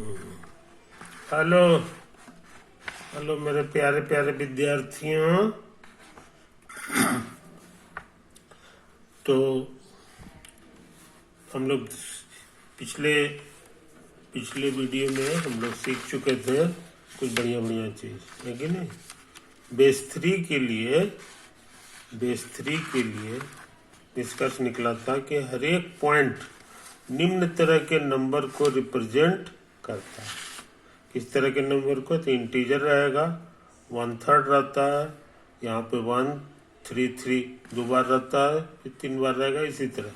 Hello hello मेरे प्यारे प्यारे विद्यार्थियों। तो हम लोग पिछले पिछले वीडियो में हम लोग सीख चुके थे कुछ बढ़िया बढ़िया चीज़ है कि नहीं। बेस थ्री के लिए निष्कर्ष निकला था कि हर एक पॉइंट निम्न तरह के नंबर को रिप्रेजेंट करता है। किस तरह के नंबर को? तो इंटीजर रहेगा, 1/3 रहता है, यहाँ पे 1 3 3 दो बार रहता है, फिर 3 बार रहेगा, इसी तरह।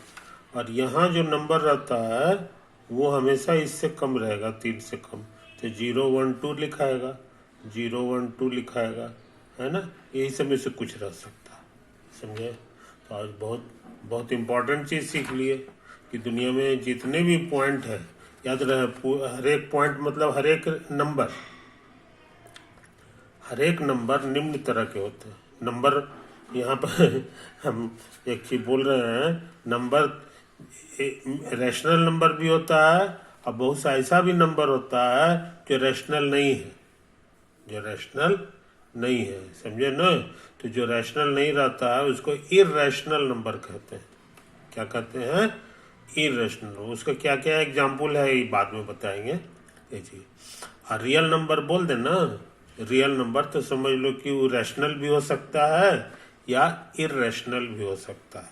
और यहाँ जो नंबर रहता है वो हमेशा इससे कम रहेगा, 3 से कम। तो 0 1 2 लिखाएगा, 0 1 2 लिखाएगा, है ना। यही सब में से कुछ रह सकता है, समझे। तो आज बहुत बहुत इम्पोर्टेंट चीज़ सीख लिए कि दुनिया में जितने भी पॉइंट है, याद रहे, हर एक पॉइंट मतलब हर एक नंबर निम्न तरह के होते हैं। नंबर यहाँ पर हम एक चीज बोल रहे हैं, नंबर रैशनल नंबर भी होता है और बहुत सा ऐसा भी नंबर होता है जो रैशनल नहीं है, समझे ना। तो जो रैशनल नहीं रहता है उसको इरैशनल नंबर कहते हैं। क्या कहते हैं? इरेशनल। उसका क्या क्या एग्जाम्पल है ये बाद में बताएंगे ये चीज। और रियल नंबर बोल देना, रियल नंबर तो समझ लो कि वो रैशनल भी हो सकता है या इरेशनल भी हो सकता है,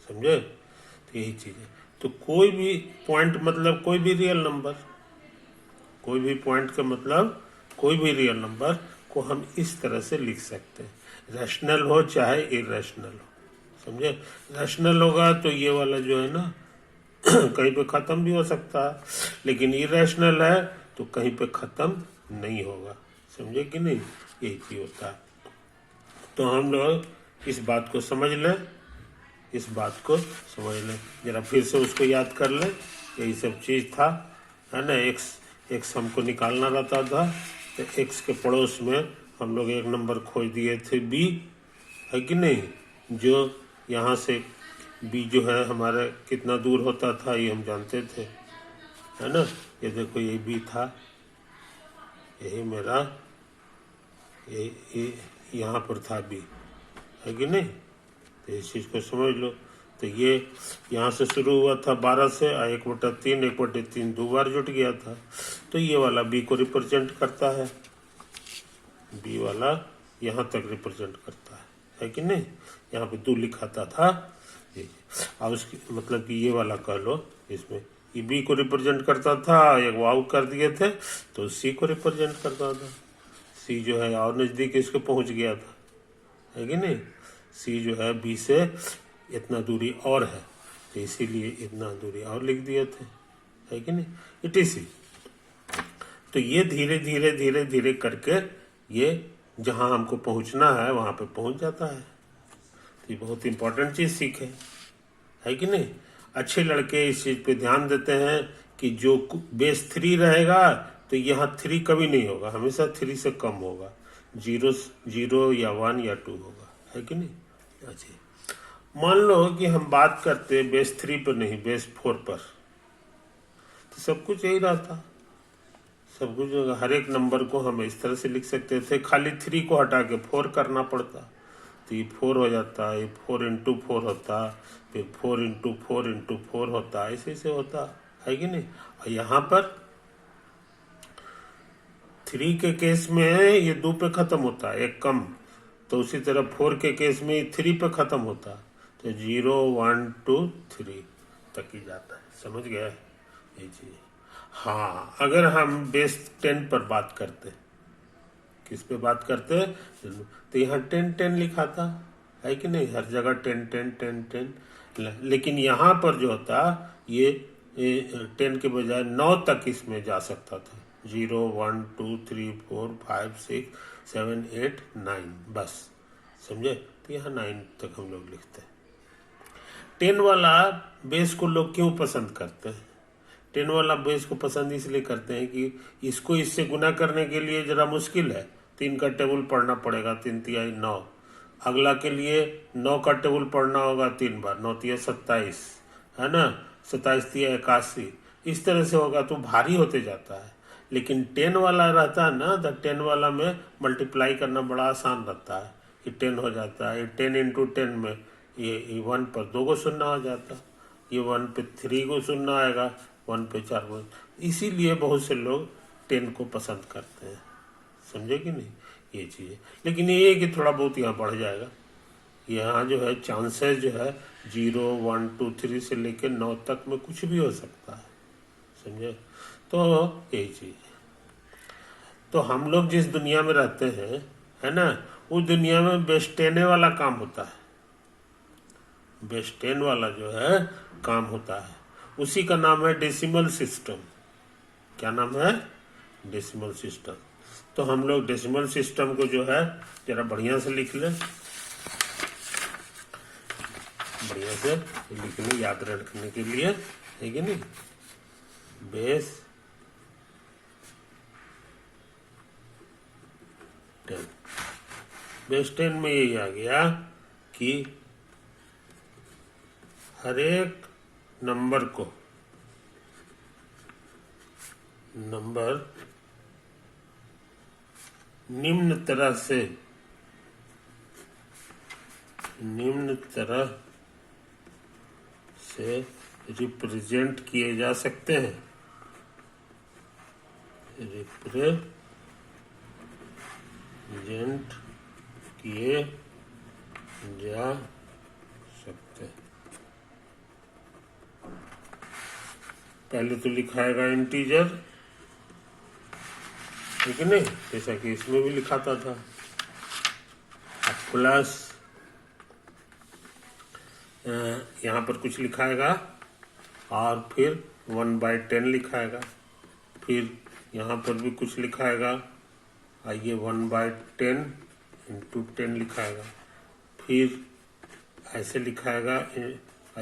समझे। तो यही चीज है। तो कोई भी पॉइंट मतलब कोई भी रियल नंबर, कोई भी पॉइंट का मतलब कोई भी रियल नंबर को हम इस तरह से लिख सकते हैं, रैशनल हो चाहे इरेशनल हो, समझे। रैशनल होगा तो ये वाला जो है ना कहीं पे खत्म भी हो सकता है, लेकिन इरेशनल है तो कहीं पे खत्म नहीं होगा, समझे कि नहीं। यही चीज होता है। तो हम लोग इस बात को समझ लें, जरा फिर से उसको याद कर लें। यही सब चीज था, है ना। एक्स हमको निकालना रहता था, तो एक्स के पड़ोस में हम लोग एक नंबर खोज दिए थे बी, है कि नहीं। जो यहाँ से बी जो है हमारे कितना दूर होता था ये हम जानते थे, है ना। ये देखो ये बी था, यही मेरा ये यहाँ पर था बी, है कि नहीं। तो इस चीज़ को समझ लो। तो ये यहाँ से शुरू हुआ था 12 से, 1/3 दो बार जुट गया था। तो ये वाला बी को रिप्रेजेंट करता है, बी वाला यहाँ तक रिप्रेजेंट करता है कि नहीं। यहाँ पे 2 लिखाता था, अब उसकी मतलब कि ये वाला कह लो, इसमें ये बी को रिप्रेजेंट करता था, एक वाव कर दिए थे तो सी को रिप्रेजेंट करता था। सी जो है और नज़दीक इसके पहुंच गया था, है कि नहीं। सी जो है बी से इतना दूरी और है, तो इसीलिए इतना दूरी और लिख दिए थे, है कि नहीं। इटीसी। तो ये धीरे धीरे धीरे धीरे करके ये जहां हमको पहुंचना है वहां पे पहुंच जाता है। तो ये बहुत इंपॉर्टेंट चीज सीखे, है कि नहीं। अच्छे लड़के इस चीज पे ध्यान देते हैं कि जो बेस 3 रहेगा तो यहाँ 3 कभी नहीं होगा, हमेशा 3 से कम होगा, 0 या 1 या 2 होगा, है कि नहीं। अच्छा, मान लो कि हम बात करते बेस 3 पर नहीं, बेस 4 पर, तो सब कुछ यही रहता। सब कुछ हर एक नंबर को हम इस तरह से लिख सकते थे, खाली 3 को हटा के 4 करना पड़ता, तो ये 4 हो जाता, ये 4 × 4 होता, फिर 4 × 4 × 4 होता, ऐसे होता, है कि नहीं। और यहाँ पर 3 के केस में ये 2 पे खत्म होता है, एक कम, तो उसी तरह 4 के केस में 3 पे खत्म होता, तो 0 1 2 3 तक ही जाता है, समझ गया ये चीज। हाँ, अगर हम बेस 10 पर बात करते, किस पे बात करते, तो यहाँ 10 10 लिखा था, है कि नहीं। हर जगह 10 10 10 10, लेकिन यहाँ पर जो होता ये 10 के बजाय 9 तक इसमें जा सकता था, 0 1 2 3 4 5 6 7 8 9, बस, समझे। तो यहाँ 9 तक हम लोग लिखते हैं। 10 वाला बेस को लोग क्यों पसंद करते हैं? 10 वाला बेस को पसंद इसलिए करते हैं कि इसको इससे गुना करने के लिए जरा मुश्किल है, 3 का टेबल पढ़ना पड़ेगा, 3 तिहाई 9। अगला के लिए 9 का टेबल पढ़ना होगा 3 बार, 9 तिहाई 27, है ना, 27 तिहाई 81, इस तरह से होगा तो भारी होते जाता है। लेकिन 10 वाला रहता है ना, तो 10 वाला में मल्टीप्लाई करना बड़ा आसान रहता है कि 10 हो जाता है। 10 इंटू 10 में ये 1 पर 2 को शून्य हो जाता, ये 1 पे 3 को शून्य आएगा, 1 पे 4 को। इसीलिए बहुत से लोग 10 को पसंद करते हैं, समझे कि नहीं ये चीज़। लेकिन ये है कि थोड़ा बहुत यहाँ बढ़ जाएगा। यहाँ जो है चांसेस जो है 0, 1, 2, 3 से लेकर 9 तक में कुछ भी हो सकता है, समझे। तो यही चीज है। तो हम लोग जिस दुनिया में रहते हैं, है ना, उस दुनिया में बेस्टेने वाला काम होता है, बेस्टेन वाला जो है काम होता है, उसी का नाम है डेसिमल सिस्टम। क्या नाम है? Decimal system. तो हम लोग डेसिमल सिस्टम को जो है जरा बढ़िया से लिख ले, बढ़िया से लिख ले याद रखने के लिए, है कि नहीं। बेस 10, बेस 10 में यही आ गया कि हर एक नंबर को नंबर निम्न तरह से रिप्रेजेंट किए जा सकते हैं, रिप्रेजेंट किए जा सकते हैं। पहले तो लिखाएगा इंटीजर, ठीक है नहीं, जैसा कि इसमें भी लिखाता था, प्लस यहाँ पर कुछ लिखाएगा और फिर 1/10 लिखाएगा, फिर यहाँ पर भी कुछ लिखाएगा, ये 1/10 इंटू 10 लिखाएगा, फिर ऐसे लिखाएगा,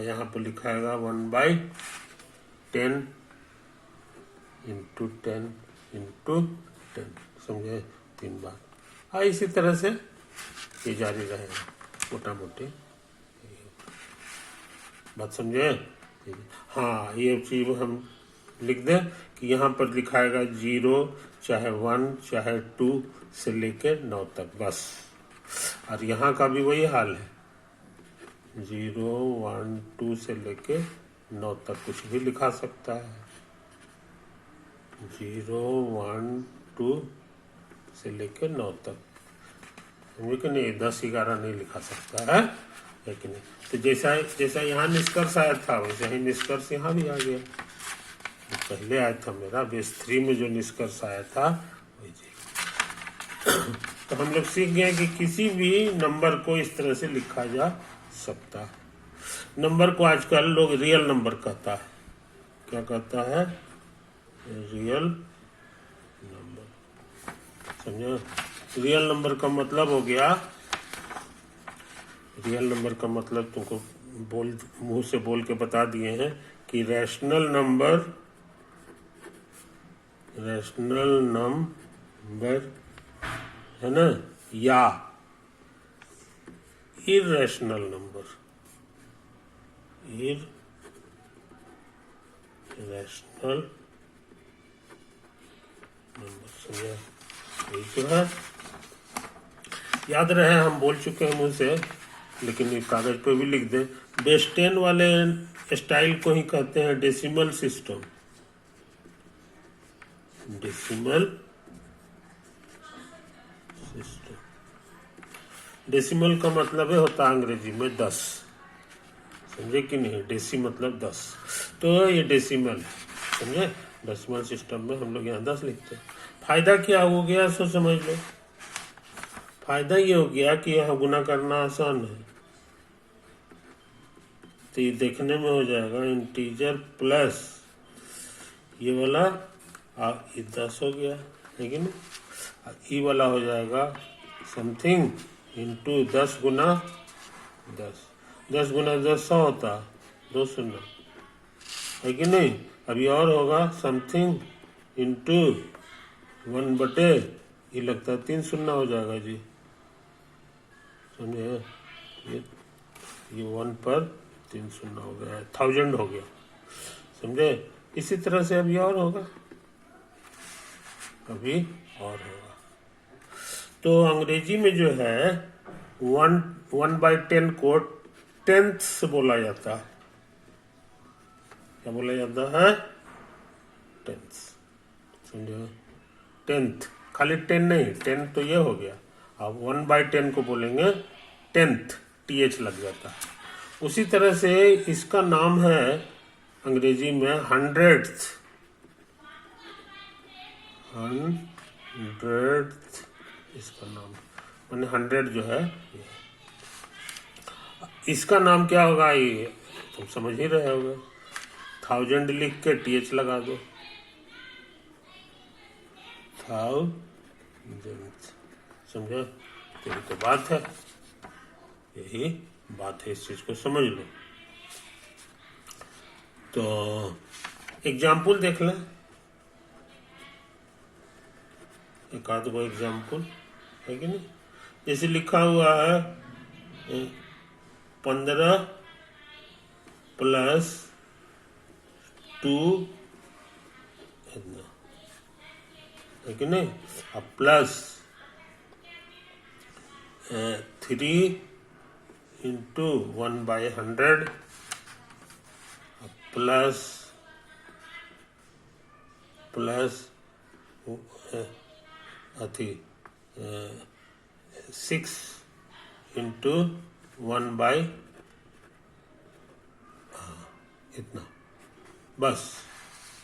यहाँ पर लिखाएगा 1/10 इंटू 10 इंटू 10, समझे, 3 बार। इसी तरह से ये जारी रहेगा, मोटा मोटी बात समझे। हाँ, ये चीज हम लिख दें कि यहाँ पर लिखाएगा 0 चाहे 1 चाहे 2 से लेकर 9 तक बस। और यहाँ का भी वही हाल है, 0, 1, 2 से लेकर 9 तक कुछ भी लिखा सकता है, 0, 1, 2 से लेकर 9 तक, लेकिन नहीं 10, 11 नहीं लिखा सकता है, लेकिन तो जैसा यहाँ निष्कर्ष आया था वैसे ही निष्कर्ष यहाँ भी आ गया। तो पहले आया था मेरा बेस 3 में जो निष्कर्ष आया था वही चीज। तो हम लोग सीख गए कि किसी भी नंबर को इस तरह से लिखा जा सकता है। नंबर को आजकल लोग रियल नंबर कहता है। क्या कहता है? रियल नंबर, समझो। रियल नंबर का मतलब हो गया, रियल नंबर का मतलब तुमको मुंह से बोल के बता दिए हैं कि रैशनल नंबर है ना, या इररेशनल नंबर, समझे। यही तो है, याद रहे, हम बोल चुके हैं मुंह से, लेकिन ये कागज पे भी लिख दे। बेस 10 वाले स्टाइल को ही कहते हैं डेसिमल सिस्टम। डेसिमल का मतलब है होता है अंग्रेजी में 10, समझे कि नहीं। डेसी मतलब 10, तो ये डेसिमल, समझे। डेसिमल सिस्टम में हम लोग यहाँ 10 लिखते हैं। फायदा क्या हो गया सो समझ लो। फायदा ये हो गया कि यहाँ गुना करना आसान है, तो ये देखने में हो जाएगा इंटीजर प्लस ये वाला, ये 10 हो गया, लेकिन ये वाला हो जाएगा समथिंग इंटू 10 गुना 10। 10 गुना 10 100 होता, 2 शून्य, है कि नहीं। अभी और होगा समथिंग इंटू 1/, ये लगता है 3 शून्य हो जाएगा जी, समझे। ये 1 पर 3 शून्य हो गया, 1000 हो गया, समझे। इसी तरह से अभी और होगा, कभी और होगा। तो अंग्रेजी में जो है 1/10 को टेंथ से बोला जाता है। क्या बोला जाता है? टेंथ। समझो? टेंथ, खाली 10 नहीं, 10 तो ये हो गया। अब 1/10 को बोलेंगे टेंथ, TH लग जाता है। उसी तरह से इसका नाम है अंग्रेजी में हंड्रेड्थ। इसका नाम माने 100 जो है ये। इसका नाम क्या होगा ये तुम समझ ही रहे होगे। 1000 लिख के TH लगा दो, 1000। समझो? तो ये तो बात है, यही बात है, इस चीज को समझ लो। तो एग्जाम्पल देख लें, एक आध को एग्जाम्पल है कि नहीं। जैसे लिखा हुआ है 15 + 2 इतना, है कि नहीं। अब प्लस 3 × 1/100 प्लस 6 × 1/ इतना, बस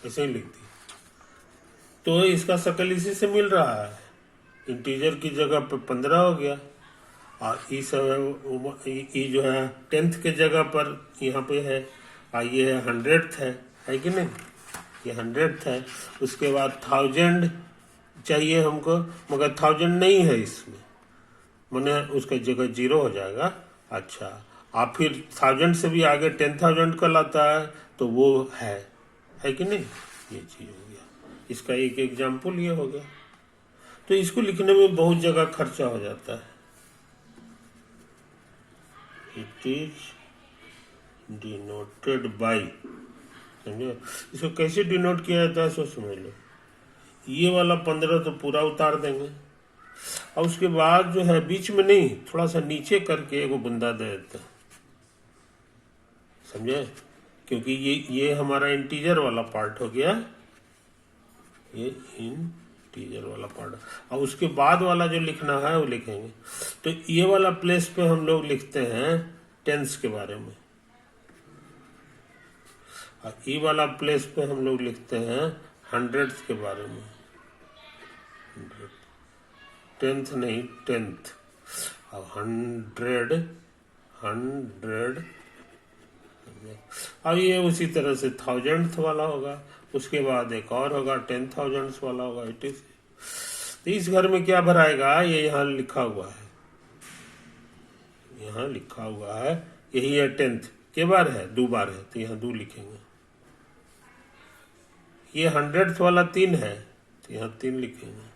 ऐसे ही लिख दी। तो इसका शकल इसी से मिल रहा है। इंटीजर की जगह पे 15 हो गया, और ई जो है 10th के जगह पर यहाँ पे है, और ये है 100th है कि नहीं। ये 100th है। उसके बाद 1000 चाहिए हमको, मगर 1000 नहीं है इसमें, मैंने उसका जगह 0 हो जाएगा। अच्छा, आप फिर 1000 से भी आगे 10,000 का लाता है तो वो है कि नहीं। ये चीज हो गया, इसका एक एग्जाम्पल ये हो गया। तो इसको लिखने में बहुत जगह खर्चा हो जाता है। इट इज डिनोटेड बाय, समझो? इसको कैसे डिनोट किया जाता है सो समझ लो। ये वाला 15 तो पूरा उतार देंगे, और उसके बाद जो है बीच में नहीं, थोड़ा सा नीचे करके एगो बुंदा दे देते हैं, समझे। क्योंकि ये हमारा इंटीजर वाला पार्ट हो गया, ये इंटीजर वाला पार्ट, और उसके बाद वाला जो लिखना है वो लिखेंगे। तो ये वाला प्लेस पे हम लोग लिखते हैं टेंस के बारे में, और ये वाला प्लेस पे हम लोग लिखते हैं 100th के बारे में। 10th नहीं, 10th। अब 100 अब ये उसी तरह से 1000th वाला होगा, उसके बाद एक और होगा 10,000 वाला होगा। It is. तो इस घर में क्या भराएगा, ये यहाँ लिखा हुआ है, यहाँ लिखा हुआ है, यही है 10th के बार है, 2 बार है, तो यहाँ 2 लिखेंगे। ये 100th वाला 3 है, तो यहाँ 3 लिखेंगे।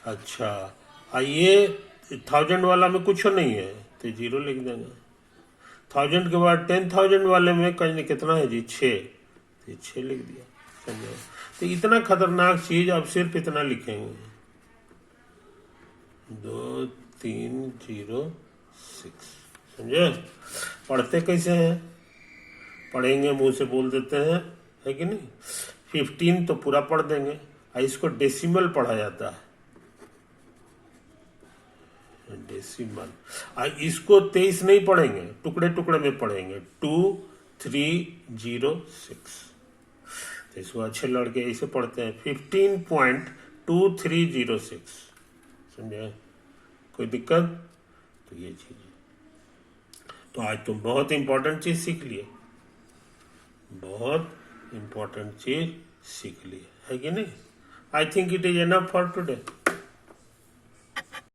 अच्छा, ये 1000 वाला में कुछ नहीं है, तो 0 लिख देंगे। 1000 के बाद 10,000 वाले में कहीं कितना है जी, 6, तो 6 लिख दिया, समझे। तो इतना खतरनाक चीज अब सिर्फ इतना लिखेंगे, 2 3 0 6, समझे। पढ़ते कैसे हैं, पढ़ेंगे मुंह से बोल देते हैं, है कि नहीं। 15 तो पूरा पढ़ देंगे, और इसको डेसिमल पढ़ा जाता है, डेसिमल। और इसको 23 नहीं पढ़ेंगे, टुकड़े टुकड़े में पढ़ेंगे, 2 3 0 6। तो इसको अच्छे लड़के ऐसे पढ़ते हैं, 15.2306, समझे। कोई दिक्कत? तो ये चीज है। तो आज तुम बहुत इंपॉर्टेंट चीज सीख लिए, बहुत इंपॉर्टेंट चीज सीख लिए, है कि नहीं। I think it is enough for today.